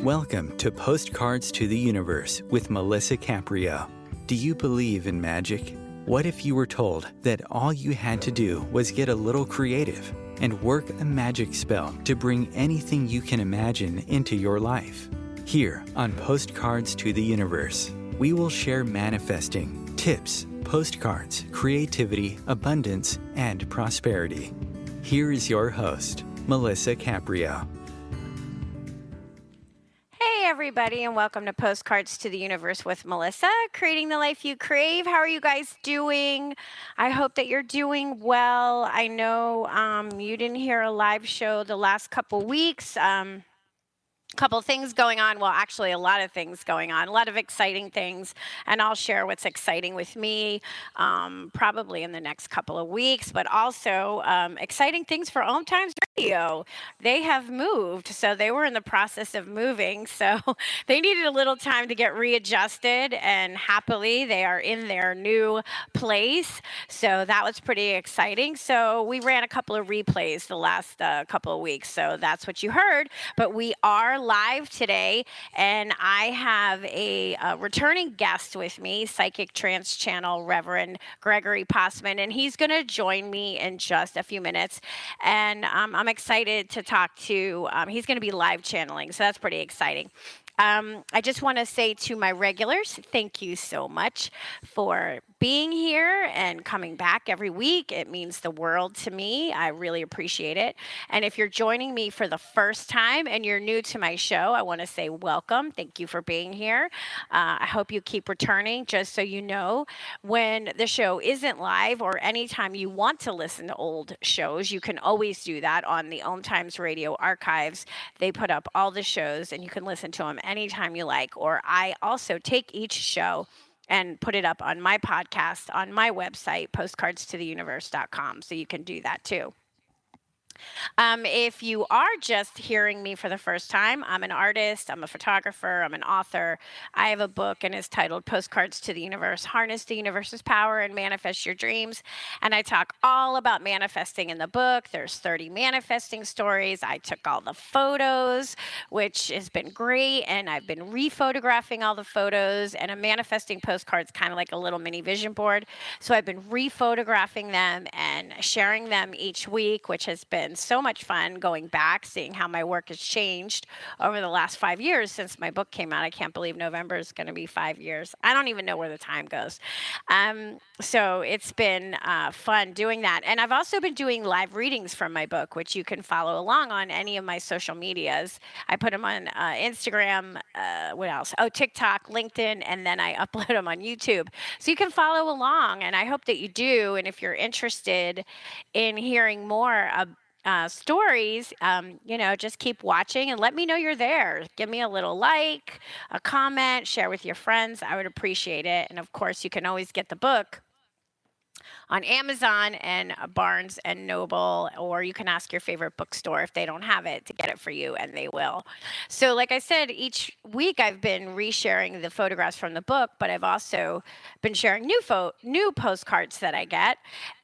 Welcome to Postcards to the Universe with Melissa Caprio. Do you believe in magic? What if you were told that all you had to do was get a little creative and work a magic spell to bring anything you can imagine into your life? Here on Postcards to the Universe, we will share manifesting, tips, postcards, creativity, abundance, and prosperity. Here is your host, Melissa Caprio. Hey everybody, and welcome to Postcards to the Universe with Melissa, creating the life you crave. How are you guys doing? I hope that you're doing well. I know you didn't hear a live show the last couple weeks. Couple things going on. Well, actually, a lot of things going on, a lot of exciting things, and I'll share what's exciting with me probably in the next couple of weeks, but also exciting things for Om Times Radio. They have moved, so they were in the process of moving, so they needed a little time to get readjusted, and happily, they are in their new place, so that was pretty exciting. So we ran a couple of replays the last couple of weeks, so that's what you heard, but we are live today, and I have a returning guest with me, Physic Trance Channel Reverend Gregory Possman, and he's going to join me in just a few minutes, and I'm excited to talk to, he's going to be live channeling, so that's pretty exciting. I just want to say to my regulars, thank you so much for being here and coming back every week. It means the world to me. I really appreciate it. And if you're joining me for the first time and you're new to my show, I want to say welcome. Thank you for being here. I hope you keep returning. Just so you know, when the show isn't live or anytime you want to listen to old shows, you can always do that on the Om Times Radio archives. They put up all the shows and you can listen to them anytime you like. Or I also take each show and put it up on my podcast on my website, postcardstotheuniverse.com. So you can do that too. If you are just hearing me for the first time, I'm an artist, I'm a photographer, I'm an author. I have a book and it's titled Postcards to the Universe, Harness the Universe's Power and Manifest Your Dreams. And I talk all about manifesting in the book. There's 30 manifesting stories. I took all the photos, which has been great. And I've been re-photographing all the photos, and a manifesting postcard's kind of like a little mini vision board. So I've been re-photographing them and sharing them each week, which has been so much fun going back, seeing how my work has changed over the last 5 years since my book came out. I can't believe November is going to be 5 years. I don't even know where the time goes. So it's been fun doing that. And I've also been doing live readings from my book, which you can follow along on any of my social medias. I put them on Instagram, what else? Oh, TikTok, LinkedIn, and then I upload them on YouTube. So you can follow along, and I hope that you do. And if you're interested in hearing more stories, just keep watching and let me know you're there. Give me a little like, a comment, share with your friends. I would appreciate it. And of course, you can always get the book on Amazon and Barnes and Noble, or you can ask your favorite bookstore if they don't have it to get it for you, and they will. So like I said, each week I've been resharing the photographs from the book, but I've also been sharing new postcards that I get.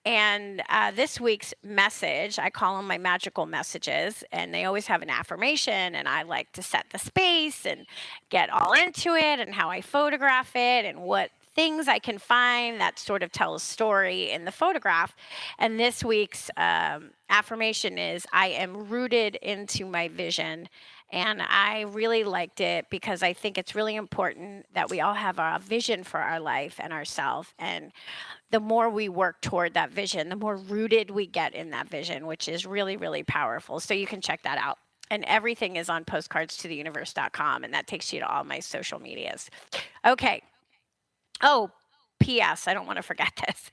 And this week's message, I call them my magical messages, and they always have an affirmation, and I like to set the space and get all into it and how I photograph it and what things I can find that sort of tell a story in the photograph. And this week's affirmation is, I am rooted into my vision. And I really liked it because I think it's really important that we all have a vision for our life and ourselves. And the more we work toward that vision, the more rooted we get in that vision, which is really, really powerful. So you can check that out. And everything is on postcardstotheuniverse.com, and that takes you to all my social medias. Okay. Oh, P.S. I don't want to forget this.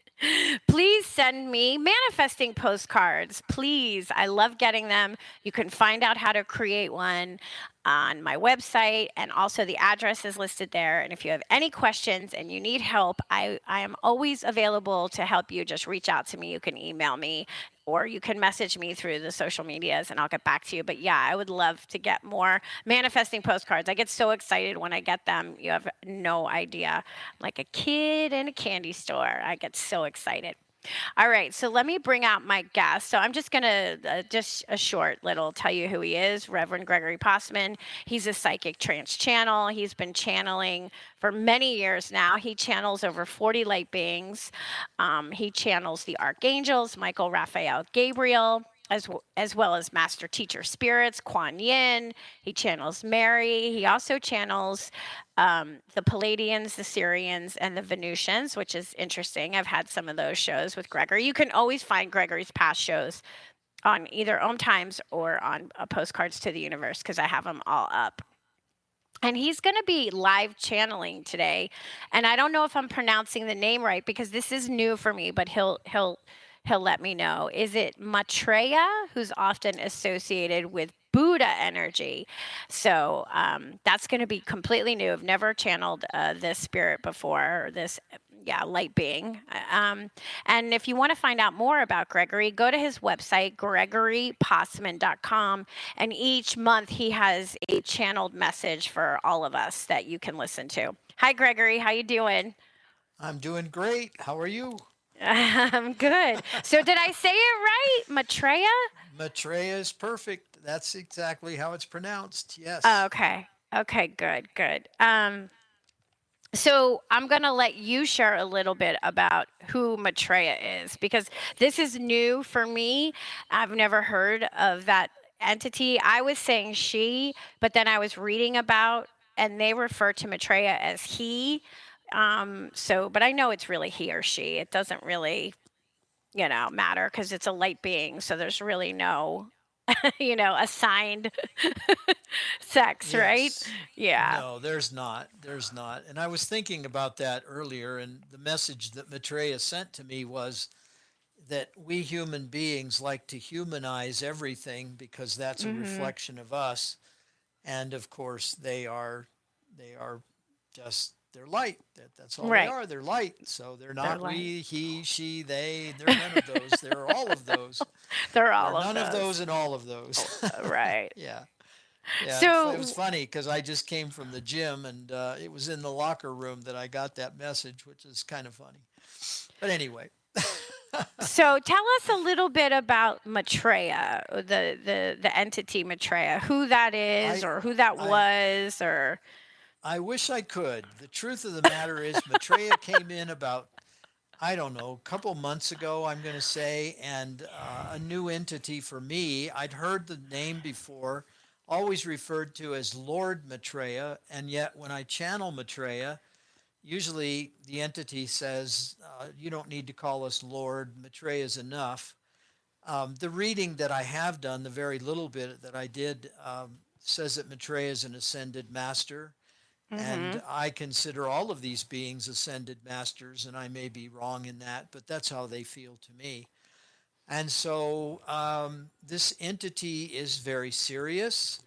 Please send me manifesting postcards. Please. I love getting them. You can find out how to create one on my website, and also the address is listed there. And if you have any questions and you need help, I am always available to help you. Just reach out to me. You can email me, or you can message me through the social medias and I'll get back to you. But yeah, I would love to get more manifesting postcards. I get so excited when I get them. You have no idea. I'm like a kid in a candy store. I get so excited. All right, so let me bring out my guest. So I'm just going to just a short little tell you who he is. Reverend Gregory Possman. He's a psychic trance channel. He's been channeling for many years now. He channels over 40 light beings. He channels the Archangels Michael, Raphael, Gabriel. As well as master teacher spirits, Quan Yin. He channels Mary. He also channels the Pleiadians, the Siriuns, and the Venusians, which is interesting. I've had some of those shows with Gregory. You can always find Gregory's past shows on either Om Times or on Postcards to the Universe because I have them all up. And he's going to be live channeling today. And I don't know if I'm pronouncing the name right because this is new for me, but he'll let me know. Is it Maitreya, who's often associated with Buddha energy? So that's going to be completely new. I've never channeled this spirit before, or this light being. And if you want to find out more about Gregory, go to his website, gregorypossman.com. And each month he has a channeled message for all of us that you can listen to. Hi, Gregory. How you doing? I'm doing great. How are you? I'm good. So did I say it right? Maitreya? Maitreya is perfect. That's exactly how it's pronounced. Yes. Okay. Okay, good. So I'm going to let you share a little bit about who Maitreya is because this is new for me. I've never heard of that entity. I was saying she, but then I was reading about, and they refer to Maitreya as he. But I know it's really he or she. It doesn't really, matter because it's a light being. So there's really no, assigned sex, right? Yes. Yeah. No, there's not. There's not. And I was thinking about that earlier, and the message that Maitreya sent to me was that we human beings like to humanize everything because that's a Mm-hmm. reflection of us. And of course, they are just they're light. That's all they Right. are. They're light. So they're They're not light. we, he, she, they. They're none of those. They're all of those. They're They're all of none of those. those and all of those. Right. Yeah. Yeah. It was So, funny because I just came from the gym and it was in the locker room that I got that message, which is kind of funny. But anyway, so tell us a little bit about Maitreya, the entity Maitreya, who that is, I, or who that I, was, or. I wish I could. The truth of the matter is, Maitreya came in about, I don't know, a couple months ago, I'm going to say, and a new entity for me. I'd heard the name before, always referred to as Lord Maitreya, and yet when I channel Maitreya, usually the entity says, you don't need to call us Lord, Maitreya is enough. The reading that I have done, the very little bit that I did, says that Maitreya is an ascended master. Mm-hmm. And I consider all of these beings ascended masters, and I may be wrong in that, but that's how they feel to me. And so this entity is very serious.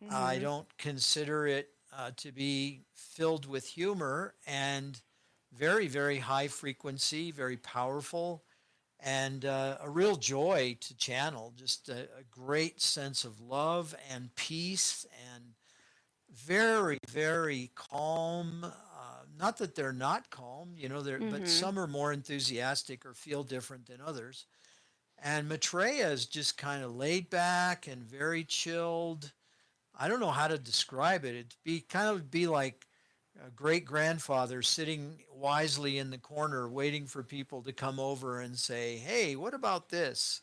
I Mm-hmm. don't consider it to be filled with humor and very, very high frequency, very powerful, and a real joy to channel. Just a great sense of love and peace and very, very calm. Not that they're not calm, but Mm-hmm. some are more enthusiastic or feel different than others. And Maitreya is just kind of laid back and very chilled. I don't know how to describe it. It'd be like a great grandfather sitting wisely in the corner, waiting for people to come over and say, "Hey, what about this?"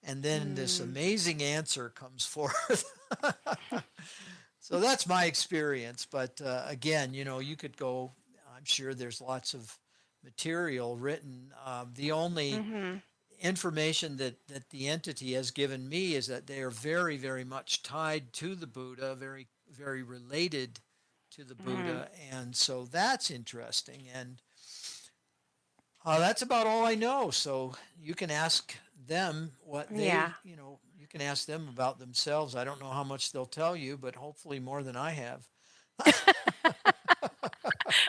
And then this Mm. amazing answer comes forth. So that's my experience. But again, you could go, I'm sure there's lots of material written. The only Mm-hmm. information that the entity has given me is that they are very, very much tied to the Buddha, very, very related to the Mm-hmm. Buddha. And so that's interesting. And that's about all I know. So you can ask them what Yeah. you can ask them about themselves. I don't know how much they'll tell you, but hopefully more than I have.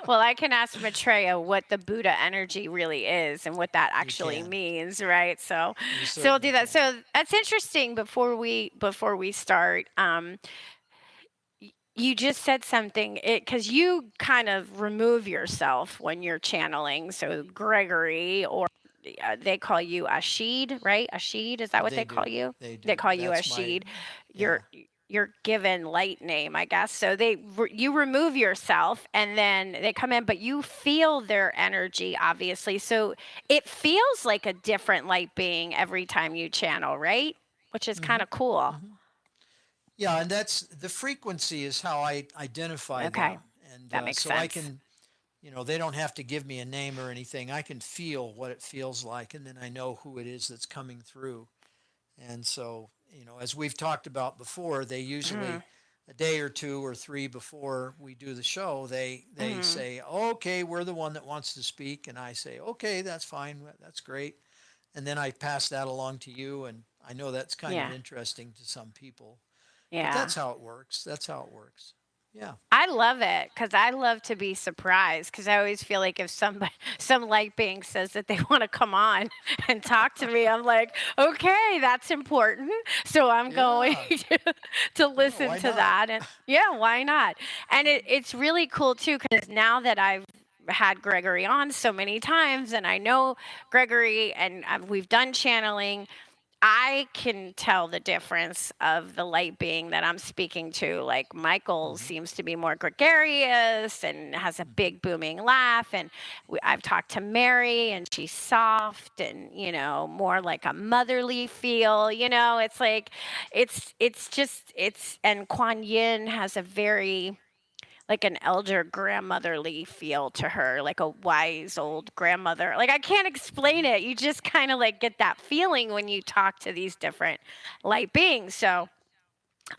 Well, I can ask Maitreya what the Buddha energy really is and what that You actually can. means, right? So, You so I'll certainly do that. can. So that's interesting. Before we start, you just said something because you kind of remove yourself when you're channeling. So Gregory, or they call you Ashid, right? Ashid, is that what They they call do. you? They They do. call you That's my, Ashid. yeah. Your given light name, I guess. So you remove yourself and then they come in, but you feel their energy, obviously. So it feels like a different light being every time you channel, right? Which is kind Hmm. of cool. Hmm. Yeah, and that's the frequency is how I identify Okay, them, and that makes so I sense. can, they don't have to give me a name or anything. I can feel what it feels like, and then I know who it is that's coming through. And so, as we've talked about before, they Hmm. usually a day or two or three before we do the show, they Hmm. say, "Okay, we're the one that wants to speak," and I say, "Okay, that's fine, that's great," and then I pass that along to you, and I know that's kind of Yeah, interesting to some people, but yeah. that's how it works. That's how it works. Yeah. I love it because I love to be surprised because I always feel like if somebody, some light being says that they want to come on and talk to me, I'm like, okay, that's important. So I'm going Yeah. to Yeah. listen Why to not? that. And yeah, why not? And it's really cool too because now that I've had Gregory on so many times and I know Gregory and we've done channeling, I can tell the difference of the light being that I'm speaking to. Like Michael Hmm. seems to be more gregarious and has a Hmm. big booming laugh. And I've talked to Mary and she's soft and, more like a motherly feel. It's like, and Quan Yin has a very, like an elder grandmotherly feel to her, like a wise old grandmother. Like I can't explain Hmm. it. You just kind of like get that feeling when you talk to these different light beings. So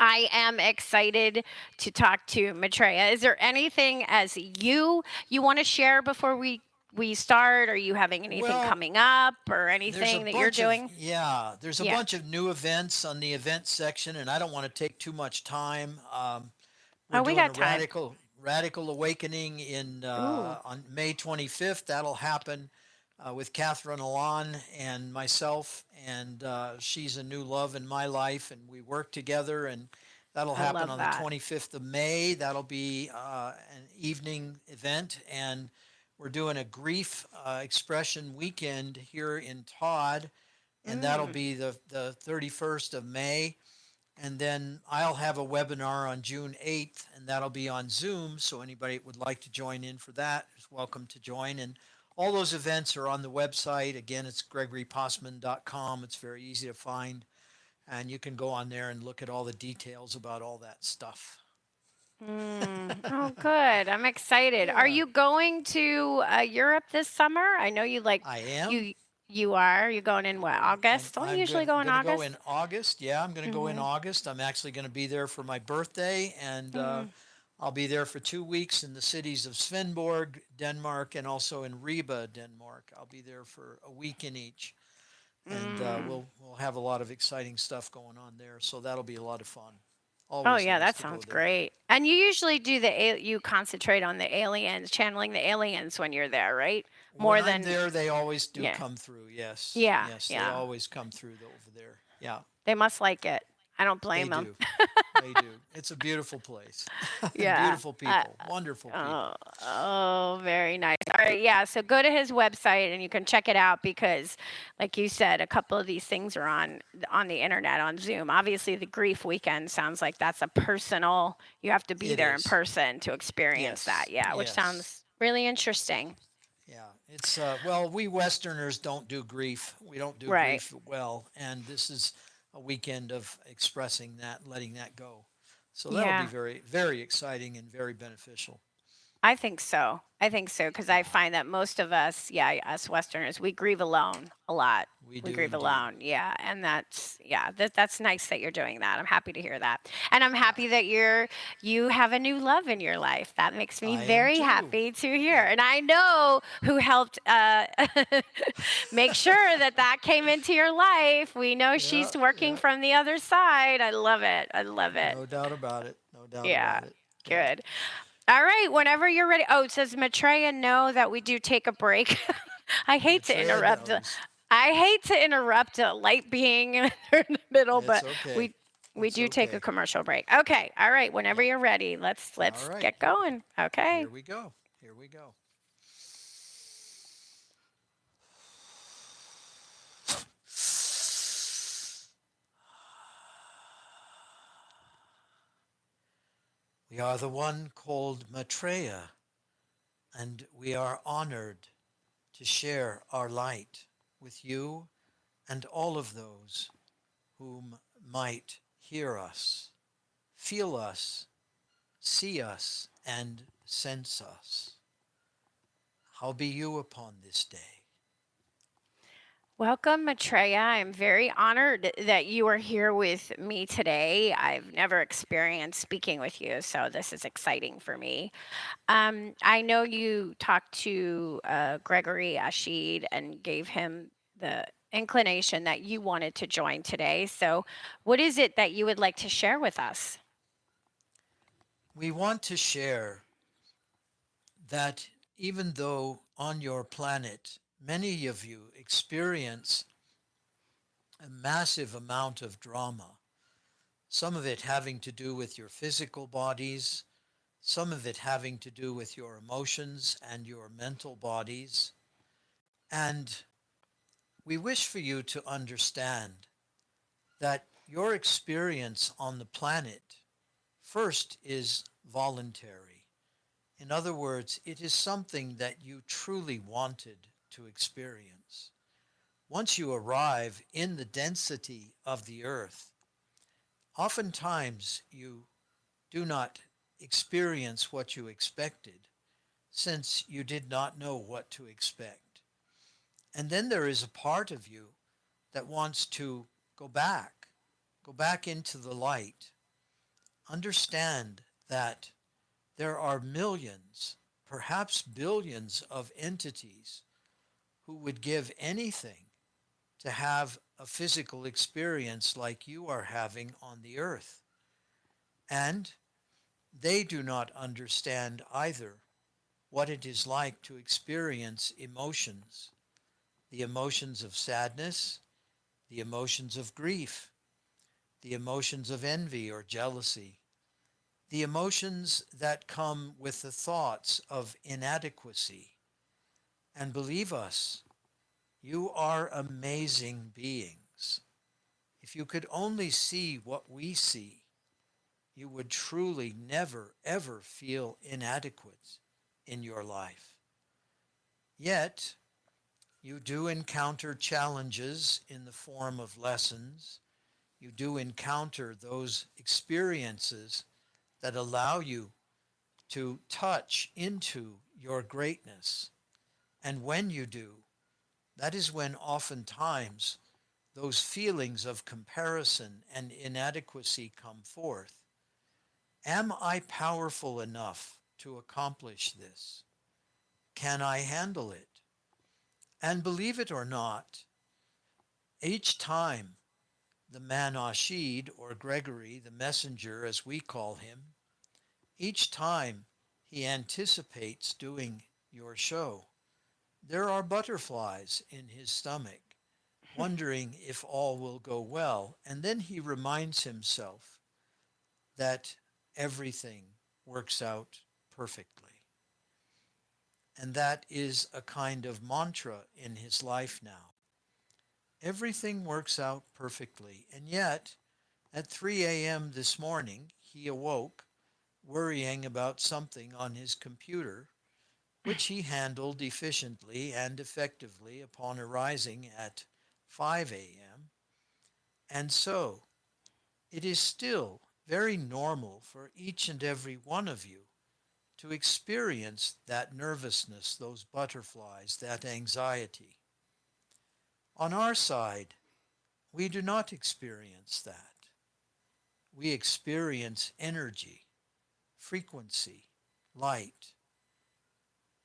I am excited to talk to Maitreya. Is there anything as you want to share before we start? Are you having anything Well, coming up or there's a anything that you're bunch of doing? there's a Yeah. bunch of new events on the event section, and I don't want to take too much time. We're Oh, we doing a got time. radical awakening in Ooh, on May 25th. That'll happen with Catherine Alon and myself, and she's a new love in my life, and we work together. And that'll I happen love on the that. 25th of May. That'll be an evening event, and we're doing a grief expression weekend here in Todd, and that'll Mm, be the 31st of May. And then I'll have a webinar on June 8th, and that'll be on Zoom. So anybody that would like to join in for that is welcome to join. And all those events are on the website. Again, it's gregorypossman.com. It's very easy to find. And you can go on there and look at all the details about all that stuff. Oh, good. I'm excited. Are Yeah, you going to Europe this summer? I know you like I am. you you are. You're going in what, I'm, August? Don't you I'm usually good, go in gonna go August? in August. Yeah, I'm gonna go in Mm-hmm. August. I'm actually gonna be there for my birthday, and Mm, I'll be there for 2 weeks in the cities of Svendborg, Denmark, and also in Ribe, Denmark. I'll be there for a week in each, and mm. we'll have a lot of exciting stuff going on there. So that'll be a lot of fun. Oh Always yeah, nice that to go sounds there. great. And you usually do you concentrate on the aliens, channeling the aliens when you're there, right? When More I'm than there, they always do yeah. come through. Yes, Yeah, yes, they yeah. always come through over there. Yeah, They must like it. I don't they blame them. do. They do. It's a beautiful place and Yeah. beautiful people, wonderful Oh, people. oh, very nice. All right, yeah. So go to his website and you can check it out because, like you said, a couple of these things are on the internet on Zoom. Obviously, the grief weekend sounds like that's a personal. You have to be It there in is. person to experience that. Yes. Yeah, which Yes. sounds really interesting. Yeah. It's well, we Westerners don't do grief. We don't do Right. grief well, and this is a weekend of expressing that, letting that go. So that'll be Yeah. very, very exciting and very beneficial. I think so. I think so because I Yeah, find that most of us, yeah, us Westerners, we grieve alone a lot. we We do grieve indeed. alone, yeah, and that's nice that you're doing that. I'm happy to hear that, and I'm Yeah, happy that you have a new love in your life. That makes me I am very too. happy to hear, Yeah. and I know who helped make sure that that came into your life. We know Yeah, she's working yeah. from the other side. I love it. I love it. No doubt about it. No doubt Yeah, about it. Yeah. good. All right, whenever you're ready. Oh, it says Maitreya know that we do take a break. I hate to Maitreya interrupt. knows. I hate to interrupt a light being in the middle, It's but okay. we It's do take a okay. commercial break. Okay. All right. Whenever Yeah. you're ready, All let's right. get going. Okay. Here we go. Here we go. We are the one called Maitreya, and we are honored to share our light with you and all of those whom might hear us, feel us, see us, and sense us. How be you upon this day? Welcome, Maitreya. I'm very honored that you are here with me today. I've never experienced speaking with you, so this is exciting for me. I know you talked to Gregory Ashid and gave him the inclination that you wanted to join today. So, what is it that you would like to share with us? We want to share that even though on your planet many of you experience a massive amount of drama, some of it having to do with your physical bodies, some of it having to do with your emotions and your mental bodies, and we wish for you to understand that your experience on the planet first is voluntary. In other words, it is something that you truly wanted to experience. Once you arrive in the density of the earth, oftentimes you do not experience what you expected since you did not know what to expect. And then there is a part of you that wants to go back, go back into the light. Understand that there are millions, perhaps billions of entities who would give anything to have a physical experience like you are having on the earth. And they do not understand either what it is like to experience emotions, the emotions of sadness, the emotions of grief, the emotions of envy or jealousy, the emotions that come with the thoughts of inadequacy. And believe us, you are amazing beings. If you could only see what we see, you would truly never, ever feel inadequate in your life. Yet, you do encounter challenges in the form of lessons. You do encounter those experiences that allow you to touch into your greatness. And when you do, that is when oftentimes those feelings of comparison and inadequacy come forth. Am I powerful enough to accomplish this? Can I handle it? And believe it or not, each time the man Ashid, or Gregory, the messenger as we call him, each time he anticipates doing your show, there are butterflies in his stomach, wondering if all will go well. And then he reminds himself that everything works out perfectly. And that is a kind of mantra in his life now. Everything works out perfectly. And yet, at 3 a.m. this morning, he awoke worrying about something on his computer, which he handled efficiently and effectively upon arising at 5 a.m. And so, it is still very normal for each and every one of you to experience that nervousness, those butterflies, that anxiety. On our side, we do not experience that. We experience energy, frequency, light,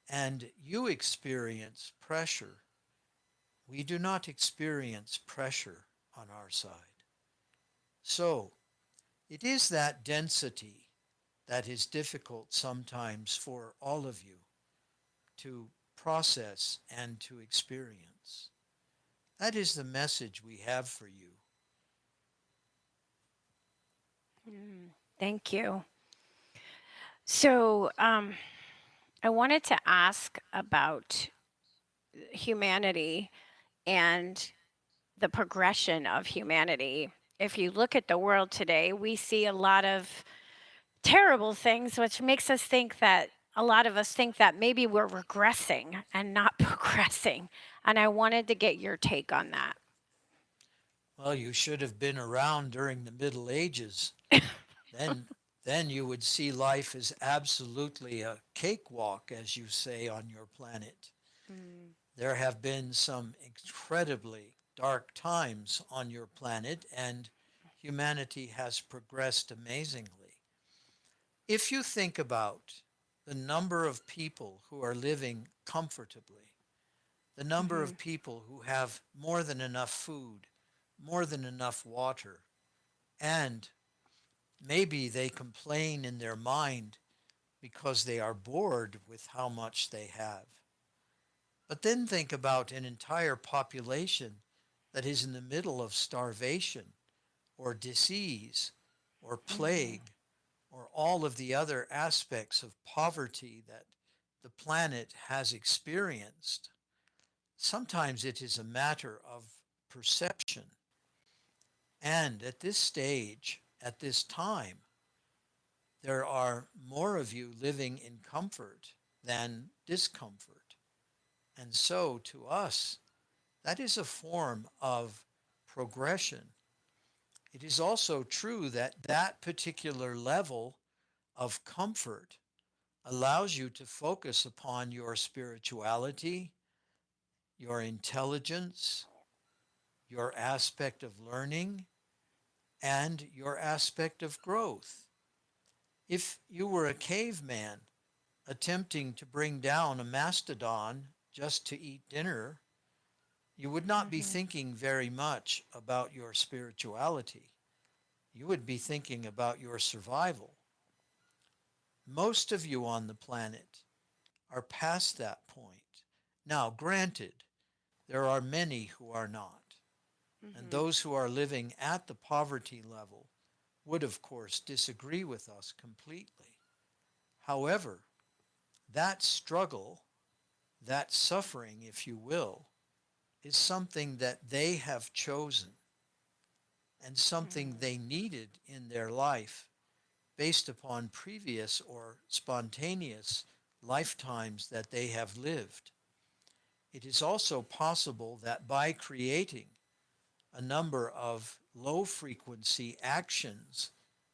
and you experience pressure. We do not experience pressure on our side. So, it is that density that is difficult sometimes for all of you to process and to experience. That is the message we have for you. Thank you. So, I wanted to ask about humanity and the progression of humanity. If you look at the world today, we see a lot of terrible things, which makes us think that a lot of us think that maybe we're regressing and not progressing. And I wanted to get your take on that. Well, you should have been around during the Middle Ages. Then then you would see life as absolutely a cakewalk, as you say, on your planet. Mm. There have been some incredibly dark times on your planet, and humanity has progressed amazingly. If you think about the number of people who are living comfortably, the number Mm-hmm. of people who have more than enough food, more than enough water, and maybe they complain in their mind because they are bored with how much they have. But then think about an entire population that is in the middle of starvation or disease or Mm-hmm. plague or all of the other aspects of poverty that the planet has experienced. Sometimes it is a matter of perception. And at this stage, at this time, there are more of you living in comfort than discomfort. And so to us, that is a form of progression. It is also true that that particular level of comfort allows you to focus upon your spirituality, your intelligence, your aspect of learning, and your aspect of growth. If you were a caveman attempting to bring down a mastodon just to eat dinner, you would not be Mm-hmm. thinking very much about your spirituality. You would be thinking about your survival. Most of you on the planet are past that point. Now, granted, there are many who are not, and Mm-hmm. those who are living at the poverty level would, of course, disagree with us completely. However, that struggle, that suffering, if you will, is something that they have chosen and something they needed in their life based upon previous or spontaneous lifetimes that they have lived. It is also possible that by creating a number of low frequency actions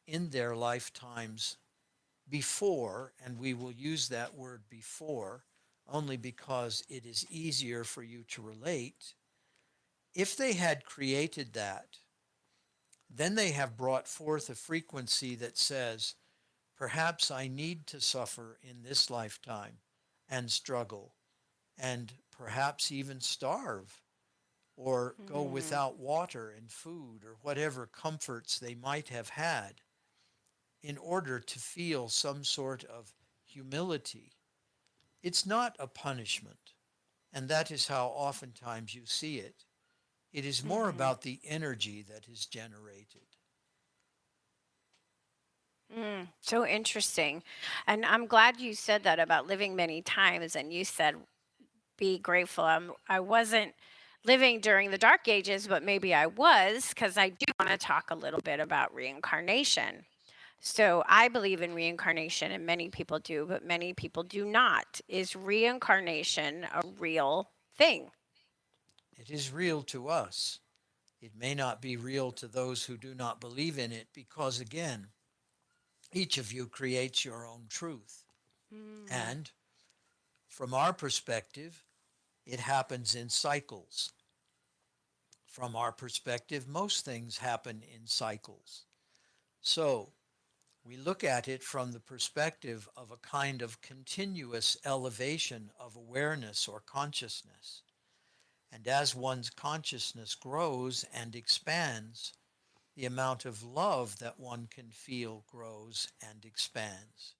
in their lifetimes before, and we will use that word before only because it is easier for you to relate, if they had created that, then they have brought forth a frequency that says, perhaps I need to suffer in this lifetime and struggle and perhaps even starve or go Mm-hmm. without water and food or whatever comforts they might have had in order to feel some sort of humility. It's not a punishment, and that is how oftentimes you see it. It is more Mm-hmm. about the energy that is generated. So interesting. And I'm glad you said that about living many times. And you said, be grateful. I wasn't living during the dark ages, but maybe I was, because I do want to talk a little bit about reincarnation. So I believe in reincarnation, and many people do, but many people do not. Is reincarnation a real thing? It is real to us. It may not be real to those who do not believe in it because, again, each of you creates your own truth. Mm. And from our perspective, it happens in cycles. From our perspective, most things happen in cycles. So we look at it from the perspective of a kind of continuous elevation of awareness or consciousness. And as one's consciousness grows and expands, the amount of love that one can feel grows and expands.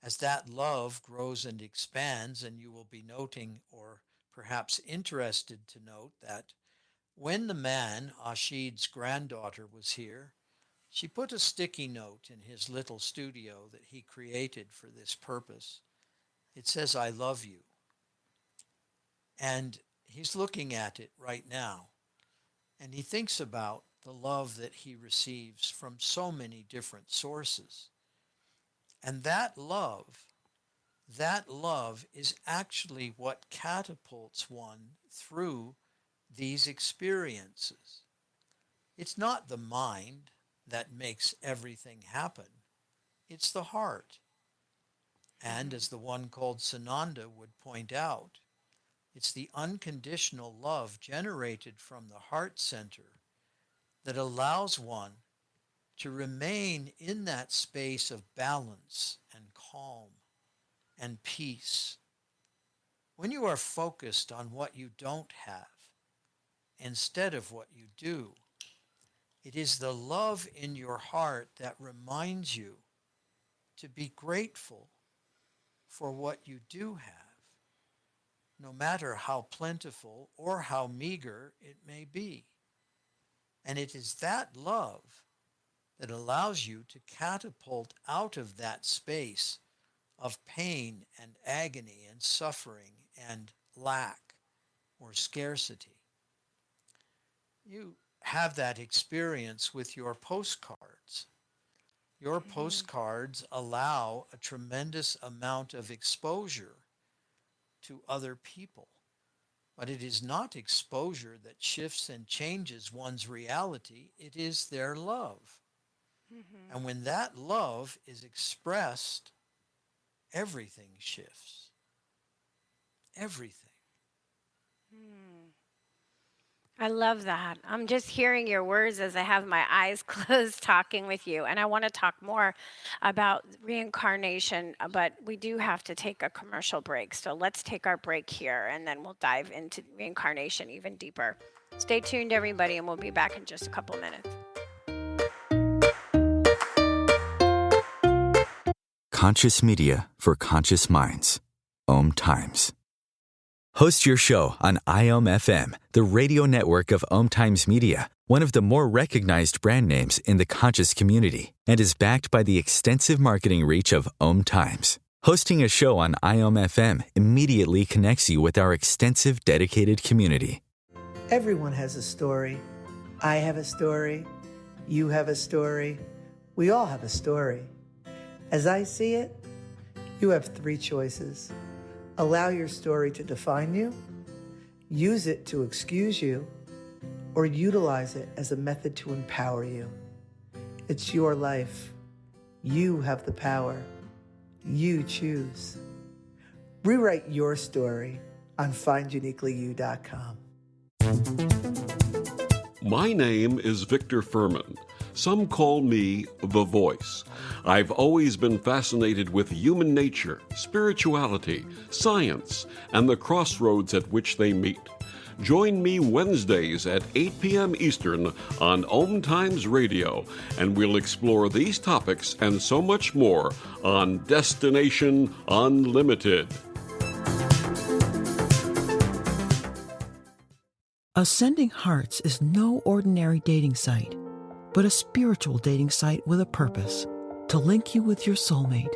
As that love grows and expands, and you will be noting or perhaps interested to note that when the man, Ashid's granddaughter, was here, she put a sticky note in his little studio that he created for this purpose. It says, I love you. And he's looking at it right now. And he thinks about the love that he receives from so many different sources. And that love is actually what catapults one through these experiences. It's not the mind that makes everything happen. It's the heart. And as the one called Sananda would point out, it's the unconditional love generated from the heart center that allows one to remain in that space of balance and calm and peace. When you are focused on what you don't have instead of what you do, it is the love in your heart that reminds you to be grateful for what you do have, no matter how plentiful or how meager it may be. And it is that love that allows you to catapult out of that space of pain and agony and suffering and lack or scarcity. You have that experience with your postcards. Your postcards allow a tremendous amount of exposure to other people, but it is not exposure that shifts and changes one's reality. It is their love. And when that love is expressed, everything shifts. Everything. I love that. I'm just hearing your words as I have my eyes closed talking with you. And I want to talk more about reincarnation, but we do have to take a commercial break. So let's take our break here and then we'll dive into reincarnation even deeper. Stay tuned, everybody, and we'll be back in just a couple minutes. Conscious media for conscious minds. Om Times. Host your show on IOM FM, the radio network of Om Times Media, one of the more recognized brand names in the conscious community, and is backed by the extensive marketing reach of Om Times. Hosting a show on IOM FM immediately connects you with our extensive dedicated community. Everyone has a story. I have a story. You have a story. We all have a story. As I see it, you have three choices. Allow your story to define you, use it to excuse you, or utilize it as a method to empower you. It's your life. You have the power. You choose. Rewrite your story on finduniquelyyou.com. My name is Victor Furman. Some call me The Voice. I've always been fascinated with human nature, spirituality, science, and the crossroads at which they meet. Join me Wednesdays at 8 p.m. Eastern on Om Times Radio, and we'll explore these topics and so much more on Destination Unlimited. Ascending Hearts is no ordinary dating site, but a spiritual dating site with a purpose, to link you with your soulmate.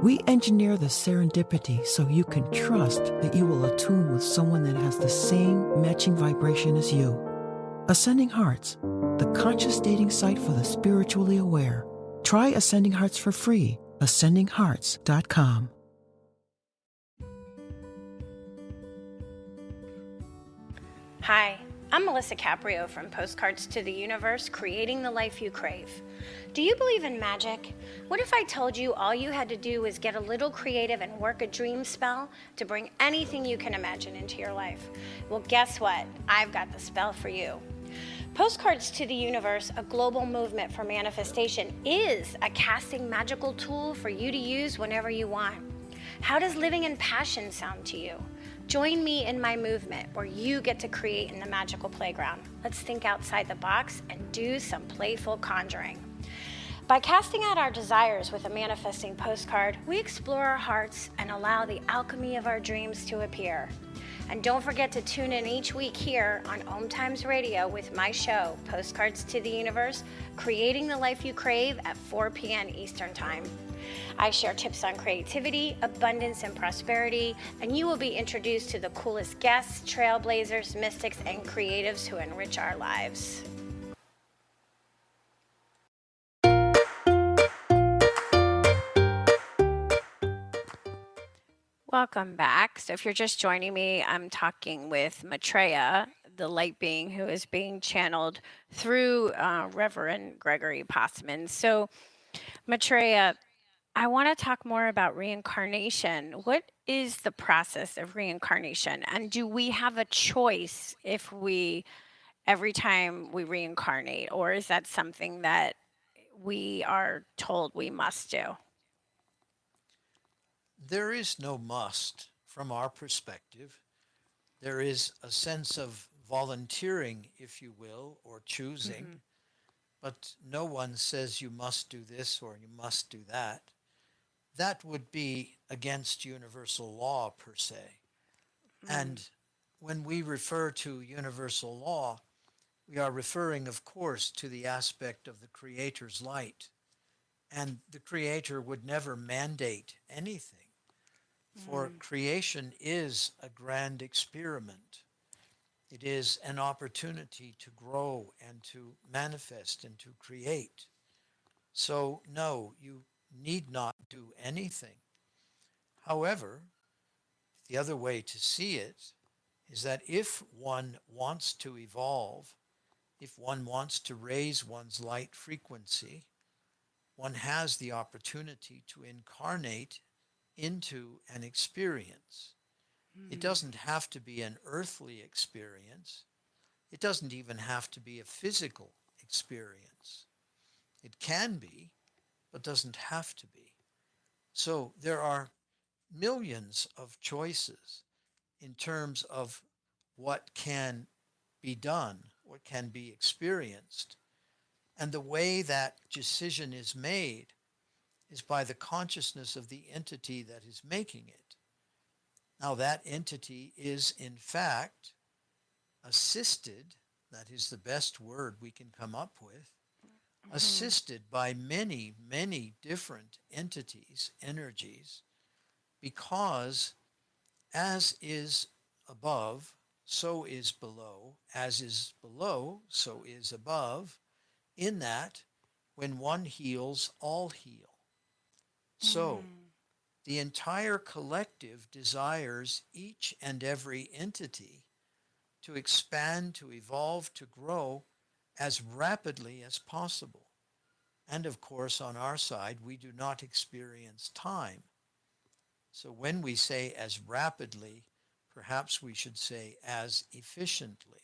We engineer the serendipity so you can trust that you will attune with someone that has the same matching vibration as you. Ascending Hearts, the conscious dating site for the spiritually aware. Try Ascending Hearts for free, ascendinghearts.com. Hi, I'm Melissa Caprio from Postcards to the Universe, creating the life you crave. Do you believe in magic? What if I told you all you had to do was get a little creative and work a dream spell to bring anything you can imagine into your life? Well, guess what? I've got the spell for you. Postcards to the Universe, a global movement for manifestation, is a casting magical tool for you to use whenever you want. How does living in passion sound to you? Join me in my movement where you get to create in the magical playground. Let's think outside the box and do some playful conjuring. By casting out our desires with a manifesting postcard, we explore our hearts and allow the alchemy of our dreams to appear. And don't forget to tune in each week here on Om Times Radio with my show, Postcards to the Universe, creating the life you crave at 4 p.m. Eastern Time. I share tips on creativity, abundance, and prosperity, and you will be introduced to the coolest guests, trailblazers, mystics, and creatives who enrich our lives. Welcome back. So if you're just joining me, I'm talking with Maitreya, the light being who is being channeled through Reverend Gregory Possman. So Maitreya, I want to talk more about reincarnation. What is the process of reincarnation? And do we have a choice if every time we reincarnate, or is that something that we are told we must do? There is no must from our perspective. There is a sense of volunteering, if you will, or choosing, but no one says you must do this or you must do that. That would be against universal law per se. And when we refer to universal law, we are referring, of course, to the aspect of the Creator's light. And the Creator would never mandate anything, for creation is a grand experiment. It is an opportunity to grow and to manifest and to create. So, no, you need not do anything. However, the other way to see it is that if one wants to evolve, if one wants to raise one's light frequency, one has the opportunity to incarnate into an experience. It doesn't have to be an earthly experience. It doesn't even have to be a physical experience. It can be, but doesn't have to be. So there are millions of choices in terms of what can be done, what can be experienced. And the way that decision is made is by the consciousness of the entity that is making it. Now, that entity is, in fact, assisted, that is the best word we can come up with, assisted by many, many different entities, energies, because as is above, so is below, as is below, so is above, in that when one heals, all heal. So the entire collective desires each and every entity to expand, to evolve, to grow as rapidly as possible. And of course, on our side, we do not experience time. So when we say as rapidly, perhaps we should say as efficiently.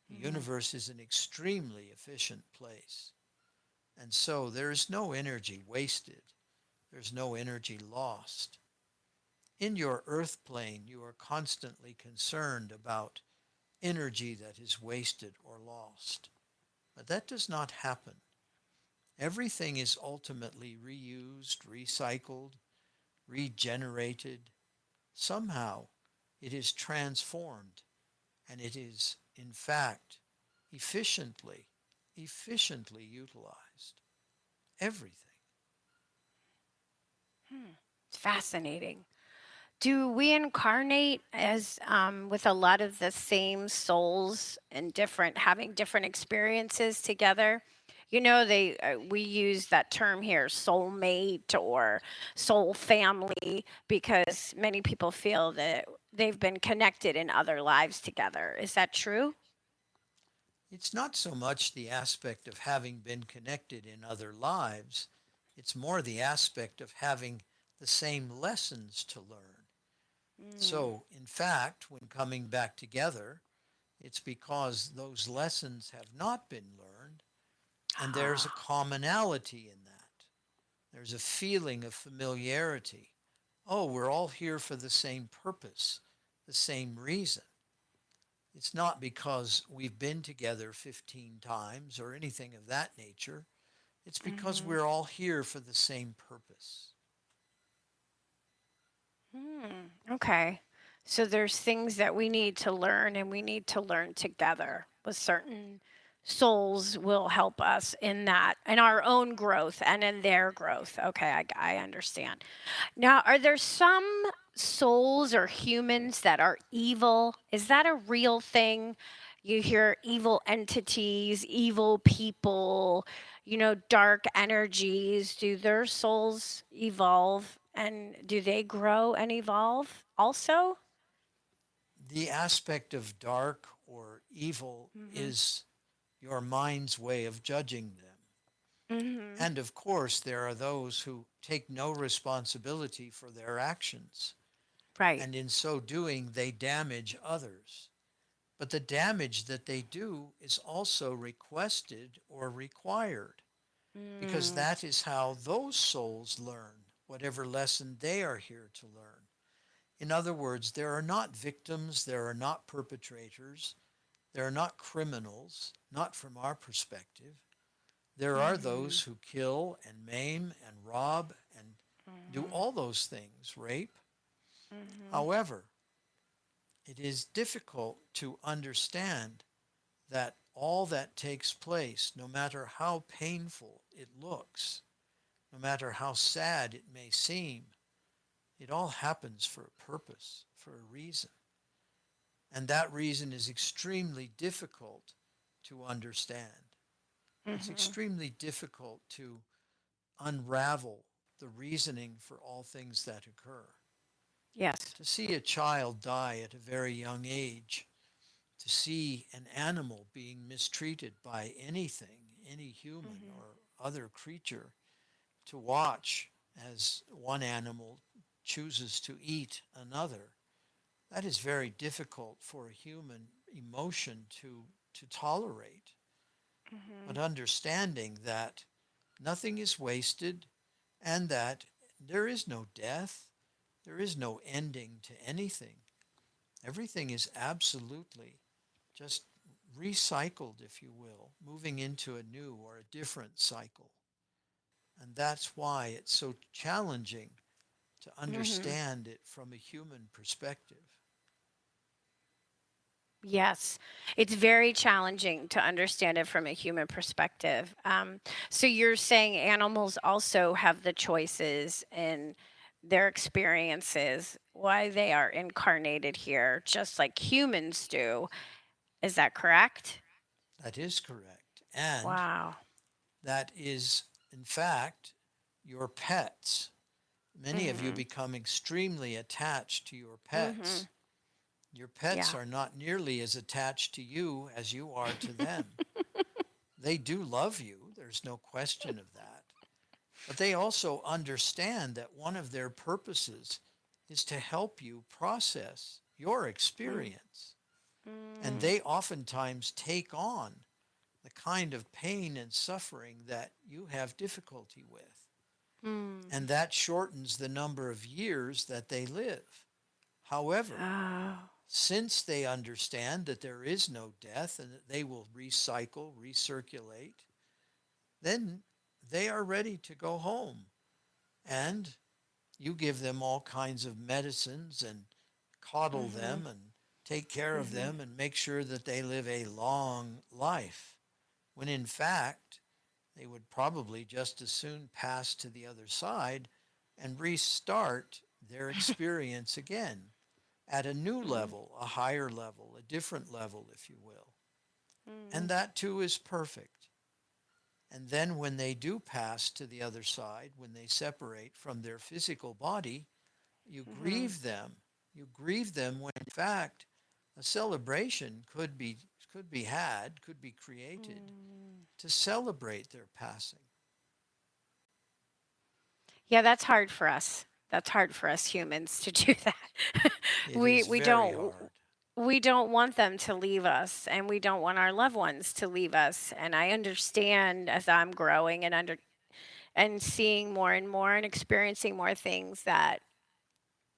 The universe is an extremely efficient place. And so there is no energy wasted. There's no energy lost. In your earth plane, you are constantly concerned about energy that is wasted or lost. But that does not happen. Everything is ultimately reused, recycled, regenerated. Somehow it is transformed, and it is, in fact, efficiently utilized. Everything. It's fascinating. Do we incarnate as with a lot of the same souls and having different experiences together? You know, we use that term here, soulmate or soul family, because many people feel that they've been connected in other lives together. Is that true? It's not so much the aspect of having been connected in other lives. It's more the aspect of having the same lessons to learn. So, in fact, when coming back together, it's because those lessons have not been learned, and there's a commonality in that. There's a feeling of familiarity. Oh, we're all here for the same purpose, the same reason. It's not because we've been together 15 times or anything of that nature. It's because we're all here for the same purpose. Okay. So there's things that we need to learn, and we need to learn together with certain souls will help us in that, in our own growth and in their growth. Okay, I understand. Now, are there some souls or humans that are evil? Is that a real thing? You hear evil entities, evil people, dark energies. Do their souls evolve And do they grow and evolve also? The aspect of dark or evil is your mind's way of judging them. Mm-hmm. And of course, there are those who take no responsibility for their actions. Right. And in so doing, they damage others. But the damage that they do is also requested or required, because that is how those souls learn whatever lesson they are here to learn. In other words, there are not victims, there are not perpetrators, there are not criminals, not from our perspective. There are those who kill and maim and rob and do all those things, rape. However, it is difficult to understand that all that takes place, no matter how painful it looks, no matter how sad it may seem, it all happens for a purpose, for a reason. And that reason is extremely difficult to understand. It's extremely difficult to unravel the reasoning for all things that occur. Yes. To see a child die at a very young age, to see an animal being mistreated by anything, any human or other creature, to watch as one animal chooses to eat another, that is very difficult for a human emotion to tolerate. But understanding that nothing is wasted and that there is no death, there is no ending to anything. Everything is absolutely just recycled, if you will, moving into a new or a different cycle. And that's why it's so challenging to understand it from a human perspective. Yes, it's very challenging to understand it from a human perspective. So you're saying animals also have the choices in their experiences, why they are incarnated here, just like humans do. Is that correct? That is correct. And Wow. that is, in fact, your pets. Many of you become extremely attached to your pets. Your pets Yeah. are not nearly as attached to you as you are to them. They do love you, there's no question of that. But they also understand that one of their purposes is to help you process your experience. And they oftentimes take on the kind of pain and suffering that you have difficulty with. And that shortens the number of years that they live. However, Oh. since they understand that there is no death and that they will recycle, recirculate, then they are ready to go home. And you give them all kinds of medicines and coddle them and take care of them and make sure that they live a long life, when in fact, they would probably just as soon pass to the other side and restart their experience again at a new level, a higher level, a different level, if you will. And that too is perfect. And then when they do pass to the other side, when they separate from their physical body, you grieve them. You grieve them when in fact a celebration could be had, could be created to celebrate their passing. Yeah, that's hard for us. That's hard for us humans to do that. It we is we very don't hard. we don't want them to leave us, and we don't want our loved ones to leave us. And I understand as I'm growing and seeing more and more and experiencing more things that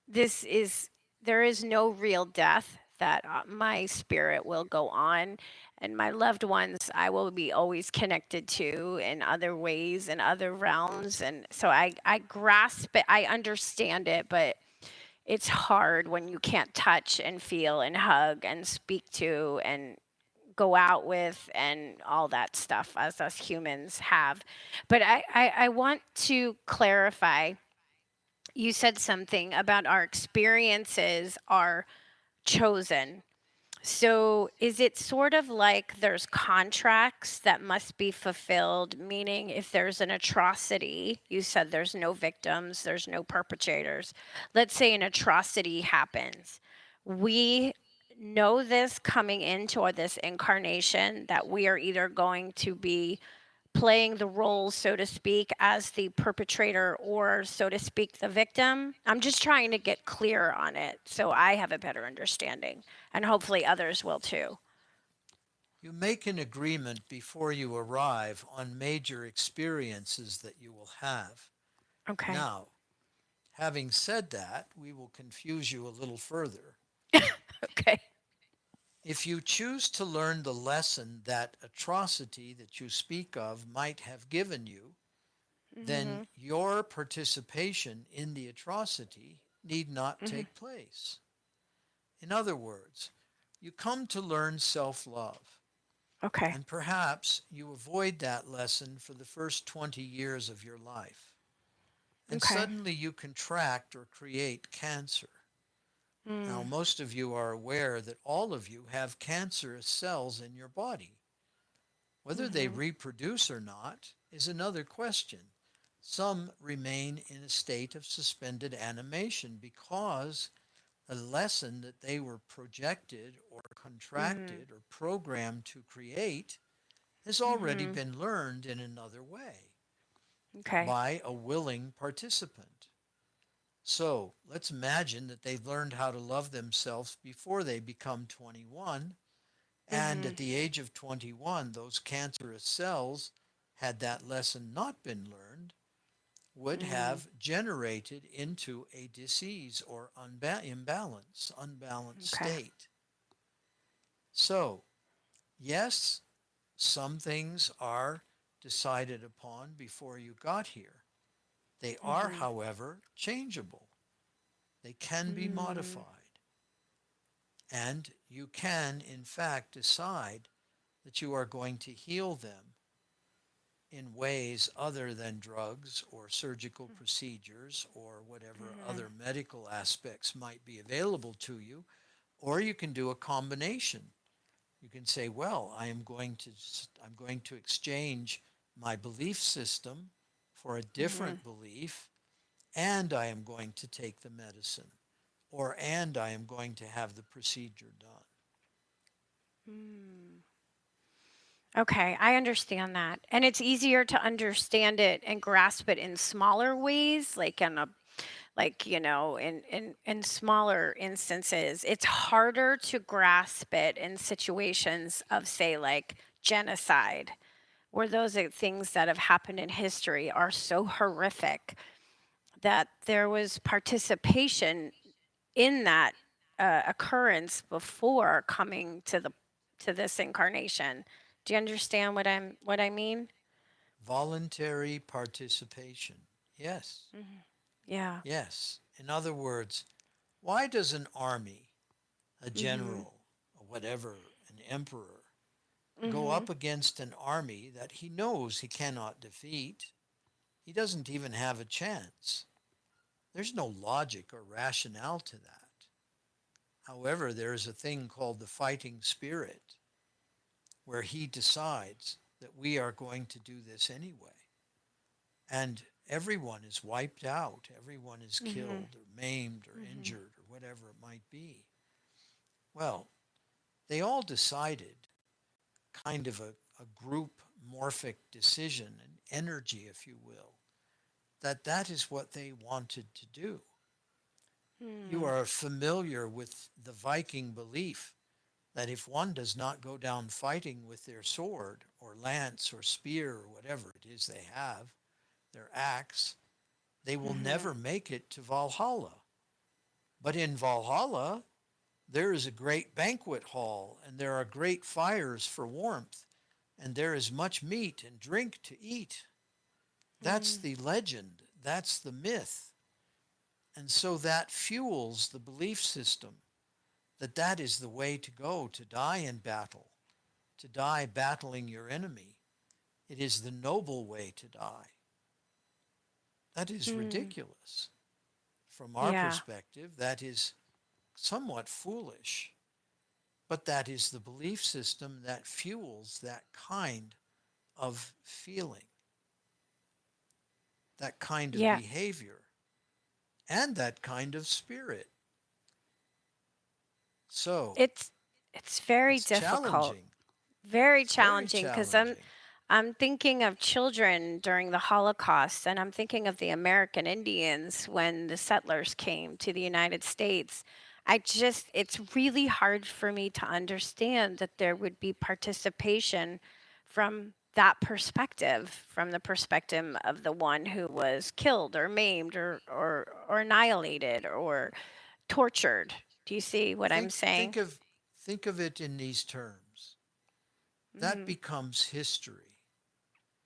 this is there is no real death, that my spirit will go on, and my loved ones I will be always connected to in other ways, in other realms. And so I grasp it, I understand it, but it's hard when you can't touch and feel and hug and speak to and go out with and all that stuff as us humans have. But I want to clarify, you said something about our experiences are chosen. So is it sort of like there's contracts that must be fulfilled, meaning if there's an atrocity, you said there's no victims, there's no perpetrators. Let's say an atrocity happens. We know this coming into this incarnation that we are either going to be playing the role, so to speak, as the perpetrator or, so to speak, the victim. I'm just trying to get clear on it so I have a better understanding, and hopefully others will too. You make an agreement before you arrive on major experiences that you will have. Okay. Now, having said that, we will confuse you a little further. Okay. If you choose to learn the lesson that atrocity that you speak of might have given you, then your participation in the atrocity need not take place. In other words, you come to learn self-love, Okay. and perhaps you avoid that lesson for the first 20 years of your life, and Okay. suddenly you contract or create cancer. Now, Mm. most of you are aware that all of you have cancerous cells in your body. Whether they reproduce or not is another question. Some remain in a state of suspended animation because the lesson that they were projected or contracted or programmed to create has already been learned in another way Okay. by a willing participant. So let's imagine that they've learned how to love themselves before they become 21. And at the age of 21, those cancerous cells, had that lesson not been learned, would have generated into a disease or unbalanced Okay. state. So, yes, some things are decided upon before you got here. They are, however, changeable. They can be modified. And you can, in fact, decide that you are going to heal them in ways other than drugs or surgical procedures or whatever other medical aspects might be available to you. Or you can do a combination. You can say, well, I'm going to exchange my belief system for a different belief, and I am going to take the medicine, or and I am going to have the procedure done. Okay, I understand that. And it's easier to understand it and grasp it in smaller ways, like in a like, in smaller instances. It's harder to grasp it in situations of, say, like genocide, where those are things that have happened in history are so horrific that there was participation in that occurrence before coming to this incarnation. Do you understand what I mean? Voluntary participation. Yes, Yeah. yes. In other words, why does an army, a general, whatever, an emperor, go up against an army that he knows he cannot defeat? He doesn't even have a chance. There's no logic or rationale to that. However, there is a thing called the fighting spirit, where he decides that we are going to do this anyway. And everyone is wiped out. Everyone is killed or maimed or injured or whatever it might be. Well, they all decided, kind of a group morphic decision, an energy, if you will, that that is what they wanted to do. You are familiar with the Viking belief that if one does not go down fighting with their sword or lance or spear or whatever it is they have, their axe, they will never make it to Valhalla. But in Valhalla, there is a great banquet hall, and there are great fires for warmth, and there is much meat and drink to eat. That's the legend. That's the myth. And so that fuels the belief system that that is the way to go to die in battle, to die battling your enemy. It is the noble way to die. That is ridiculous. From our Yeah. perspective, that is somewhat foolish. But that is the belief system that fuels that kind of feeling, that kind of Yeah. behavior, and that kind of spirit. So It's it's very it's difficult. challenging. Very It's very challenging because challenging. I'm thinking of children during the Holocaust, and I'm thinking of the American Indians when the settlers came to the United States. It's really hard for me to understand that there would be participation from that perspective, from the perspective of the one who was killed or maimed or annihilated or tortured. Do you see what I'm Think saying? think of think of it in these terms. That Hmm. becomes history.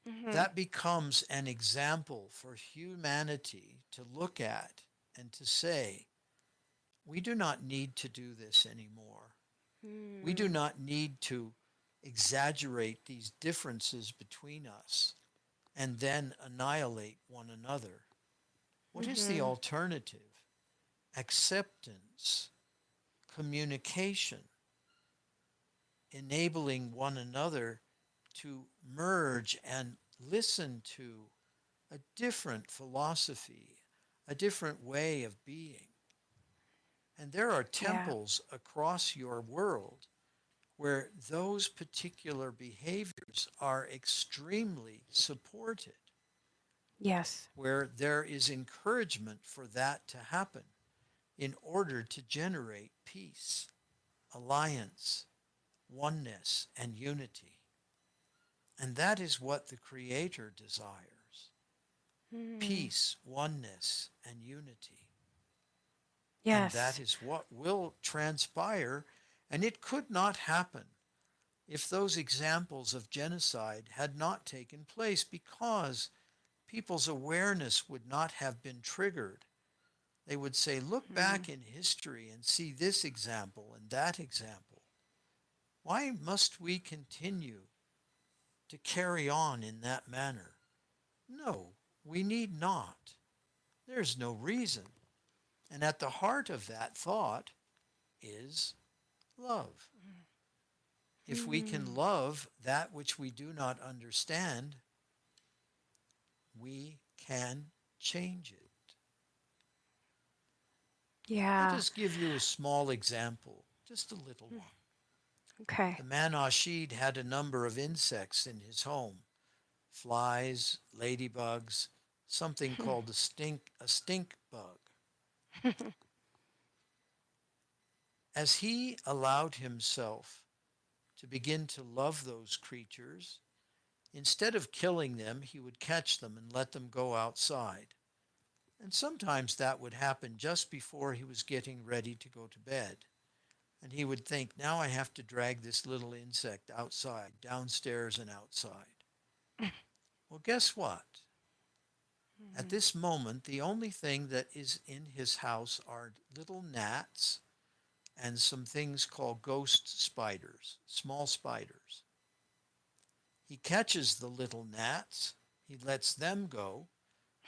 Hmm. That becomes an example for humanity to look at and to say, we do not need to do this anymore. We do Hmm. not need to exaggerate these differences between us and then annihilate one another. What is the Hmm. alternative? Acceptance, communication, enabling one another to merge and listen to a different philosophy, a different way of being. And there are Yeah. temples across your world where those particular behaviors are extremely supported, Yes. where there is encouragement for that to happen in order to generate peace, alliance, oneness, and unity. And that is what the Creator desires: Mm. peace, oneness, and unity. And that Yes. is what will transpire. And it could not happen if those examples of genocide had not taken place, because people's awareness would not have been triggered. They would say, look Mm. back in history and see this example and that example. Why must we continue to carry on in that manner? No, we need not. There's no reason. And at the heart of that thought is love. If we can Mm. love that which we do not understand, we can change it. Let Yeah. us give you a small example, just a little one. Okay. The man Ashid had a number of insects in his home: flies, ladybugs, something called a stink bug. As he allowed himself to begin to love those creatures, instead of killing them, he would catch them and let them go outside. And sometimes that would happen just before he was getting ready to go to bed. And he would think, now I have to drag this little insect outside, downstairs and outside. Well, guess what? At Mhm. this moment, the only thing that is in his house are little gnats and some things called ghost spiders, small spiders. He catches the little gnats, he lets them go.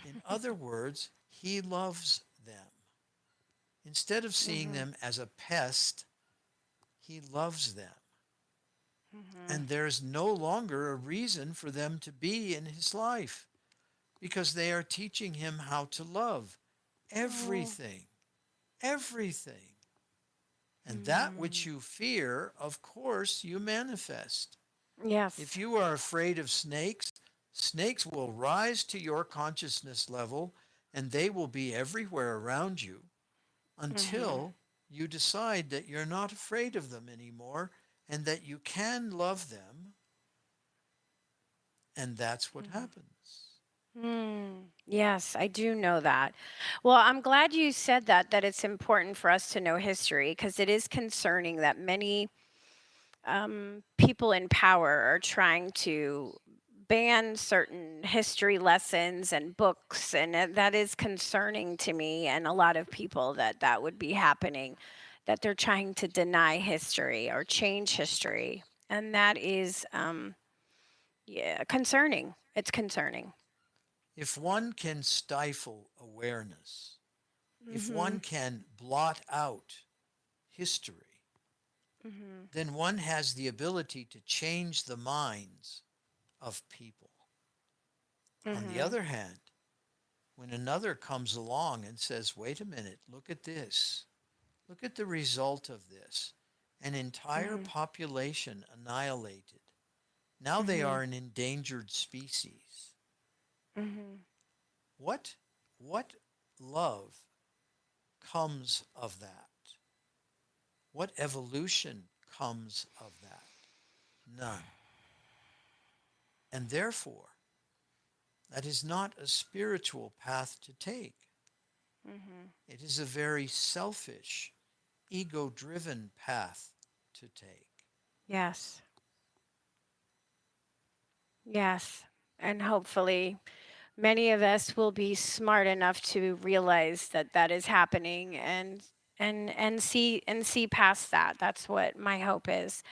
In other words, he loves them. Instead of seeing Mhm. them as a pest, he loves them. Mhm. And there's no longer a reason for them to be in his life, because they are teaching him how to love Oh. everything, everything. And that which Mm. you fear, of course, you manifest. If Yes. you are afraid of snakes, snakes will rise to your consciousness level and they will be everywhere around you Mhm. until you decide that you're not afraid of them anymore and that you can love them. And that's what Mhm. happens. Yes, I do know that. Well, I'm glad you said that it's important for us to know history because it is concerning that many people in power are trying to ban certain history lessons and books, and that is concerning to me and a lot of people that would be happening, that they're trying to deny history or change history, and that is yeah, concerning. It's concerning. If one can stifle awareness, if Hmm. one can blot out history, then one has the ability to change the minds of people. On the other hand, when another comes along and says, wait a minute, look at this, look at the result of this, an entire population annihilated. Now they are an endangered species. What love comes of that? What evolution comes of that? None. And therefore, that is not a spiritual path to take. It is a very selfish, ego-driven path to take. Yes. Yes. And hopefully many of us will be smart enough to realize that that is happening and see past that. That's what my hope is.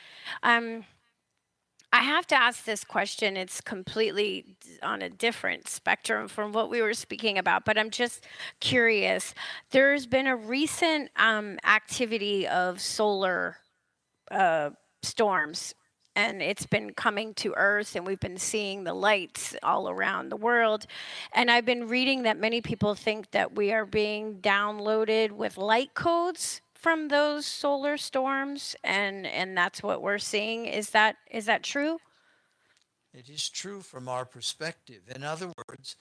I have to ask this question. It's completely on a different spectrum from what we were speaking about, but I'm just curious. There's been a recent activity of solar storms, and it's been coming to Earth, and we've been seeing the lights all around the world. And I've been reading that many people think that we are being downloaded with light codes from those solar storms, and that's what we're seeing. Is that true? It is true from our perspective. In other words,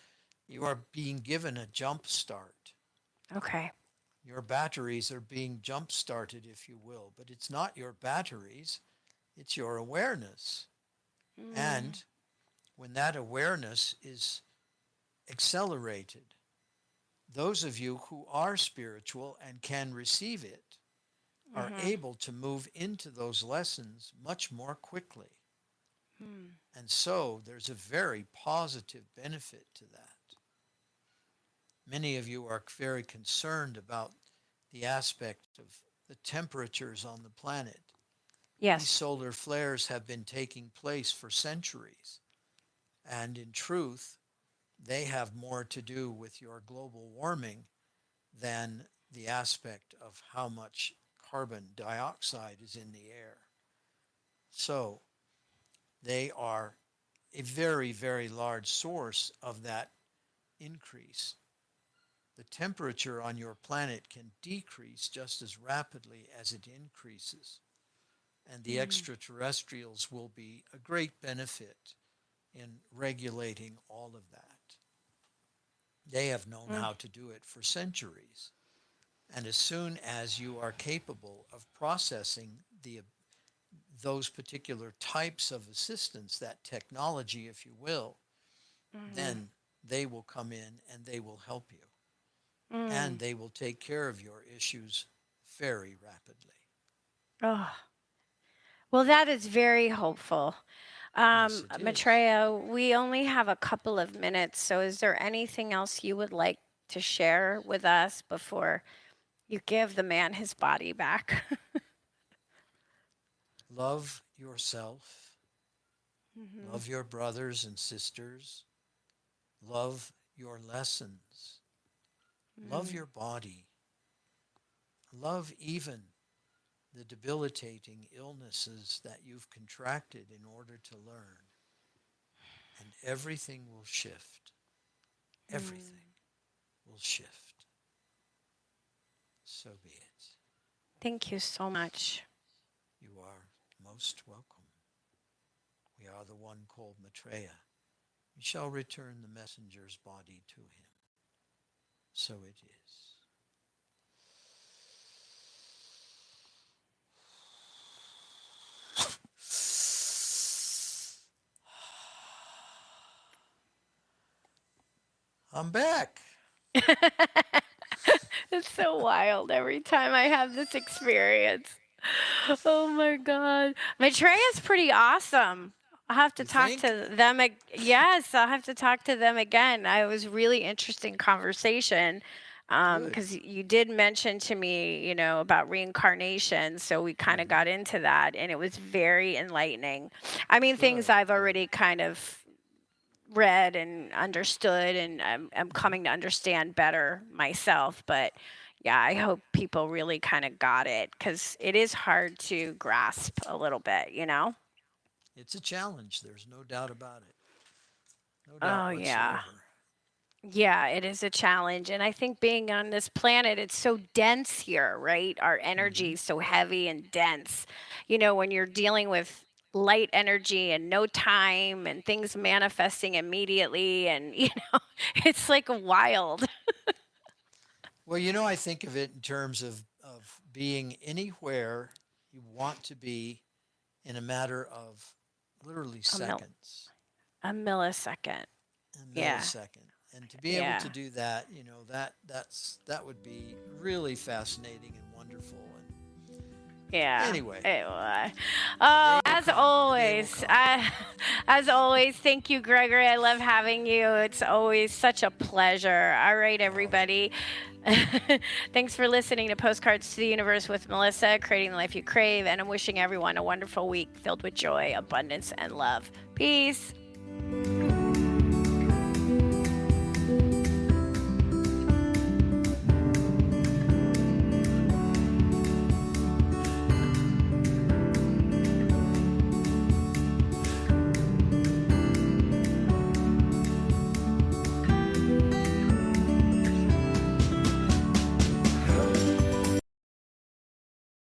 you are being given a jump start. Okay. Your batteries are being jump started, if you will, but it's not your batteries, it's your awareness. And when that awareness is accelerated, those of you who are spiritual and can receive it are able to move into those lessons much more quickly. And so there's a very positive benefit to that. Many of you are very concerned about the aspect of the temperatures on the planet. These Yes. solar flares have been taking place for centuries. And in truth, they have more to do with your global warming than the aspect of how much carbon dioxide is in the air. So they are a very, very large source of that increase. The temperature on your planet can decrease just as rapidly as it increases. And the extraterrestrials will be a great benefit in regulating all of that. They have known how to do it for centuries. And as soon as you are capable of processing those particular types of assistance, that technology, if you will, then they will come in and they will help you. And they will take care of your issues very rapidly. Oh, well, that is very hopeful. Yes, it is. Maitreya, we only have a couple of minutes, so is there anything else you would like to share with us before you give the man his body back? Love yourself. Love your brothers and sisters. Love your lessons. Love your body. Love even the debilitating illnesses that you've contracted in order to learn. And everything will shift. Everything will shift. So be it. Thank you so much. You are most welcome. We are the one called Maitreya. We shall return the messenger's body to him. So it is. I'm back. It's so wild every time I have this experience. Oh my God. Maitreya's pretty awesome. I'll have to You talk think? to them. Yes, I'll have to talk to them again. It was really interesting conversation Good. because you did mention to me, about reincarnation. So we kind of got into that, and it was very enlightening. I mean, things Good, I've good. already kind of read and understood, and I'm coming to understand better myself. But yeah, I hope people really kind of got it, because it is hard to grasp a little bit, you know? It's a challenge. There's no doubt about it. No doubt Oh, yeah. whatsoever. Yeah, it is a challenge. And I think being on this planet, it's so dense here, right? Our energy Hmm. is so heavy and dense. You know, when you're dealing with light energy and no time and things manifesting immediately, and, it's like wild. Well, I think of it in terms of being anywhere you want to be in a matter of literally A, mil- seconds, a millisecond. a Yeah. millisecond. And to be able Yeah. to do that, that would be really fascinating and wonderful. And Yeah. anyway, Oh, the day will as come. The day will always, come. as always, thank you, Gregory. I love having you. It's always such a pleasure. All right, everybody. Thanks for listening to Postcards to the Universe with Melissa, creating the life you crave. And I'm wishing everyone a wonderful week filled with joy, abundance, and love. Peace.